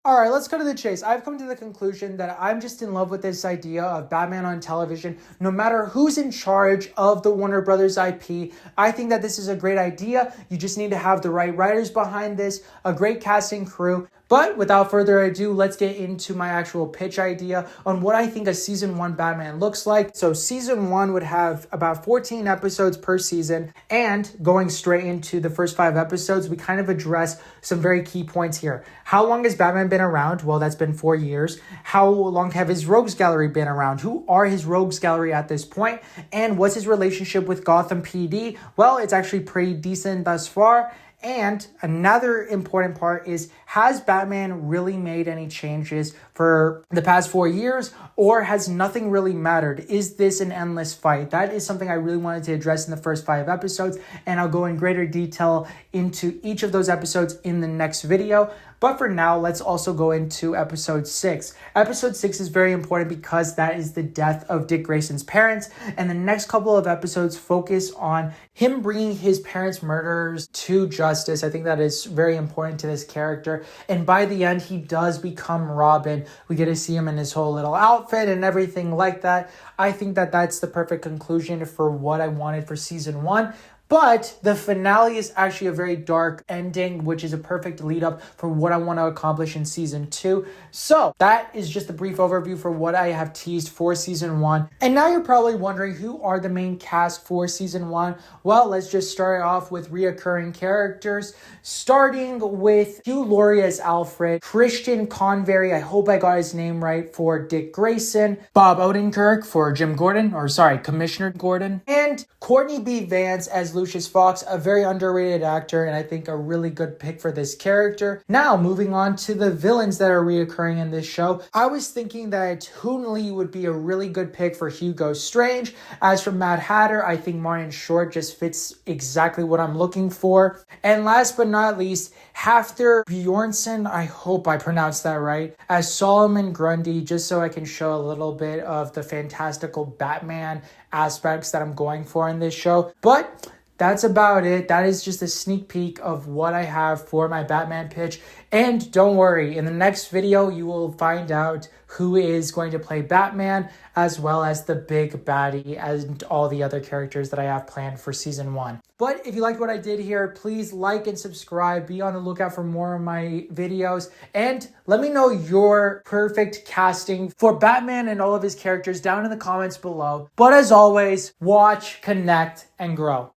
All right, let's go to the chase. I've come to the conclusion that I'm just in love with this idea of Batman on television. No matter who's in charge of the Warner Brothers IP, I think that this is a great idea. You just need to have the right writers behind this, a great casting crew. But without further ado, let's get into my actual pitch idea on what I think a season 1 Batman looks like. So season 1 would have about 14 episodes per season, and going straight into the first 5 episodes, we kind of address some very key points here. How long has Batman been around? Well, that's been 4 years. How long have his rogues gallery been around? Who are his rogues gallery at this point? And what's his relationship with Gotham PD? Well, it's actually pretty decent thus far. And another important part is, has Batman really made any changes for the past 4 years, or has nothing really mattered? Is this an endless fight? That is something I really wanted to address in the first 5 episodes, and I'll go in greater detail into each of those episodes in the next video. But for now, let's also go into episode 6. Episode 6 is very important because that is the death of Dick Grayson's parents, and the next couple of episodes focus on him bringing his parents' murderers to justice. I think that is very important to this character, and by the end, he does become Robin. We get to see him in his whole little outfit and everything like that. I think that that's the perfect conclusion for what I wanted for season 1. But the finale is actually a very dark ending, which is a perfect lead up for what I want to accomplish in season 2. So that is just a brief overview for what I have teased for season 1. And now you're probably wondering, who are the main cast for season 1? Well, let's just start off with reoccurring characters, starting with Hugh Laurie as Alfred, Christian Convery, I hope I got his name right, for Dick Grayson, Bob Odenkirk for Commissioner Gordon, and Courtney B. Vance as Lucius Fox, a very underrated actor, and I think a really good pick for this character. Now, moving on to the villains that are reoccurring in this show, I was thinking that Hoon Lee would be a really good pick for Hugo Strange. As for Mad Hatter, I think Martin Short just fits exactly what I'm looking for. And last but not least, Hafthor Bjornsson, I hope I pronounced that right, as Solomon Grundy, just so I can show a little bit of the fantastical Batman aspects that I'm going for in this show. But that's about it. That is just a sneak peek of what I have for my Batman pitch. And don't worry, in the next video, you will find out who is going to play Batman, as well as the big baddie and all the other characters that I have planned for season 1. But if you liked what I did here, please like and subscribe. Be on the lookout for more of my videos. And let me know your perfect casting for Batman and all of his characters down in the comments below. But as always, watch, connect, and grow.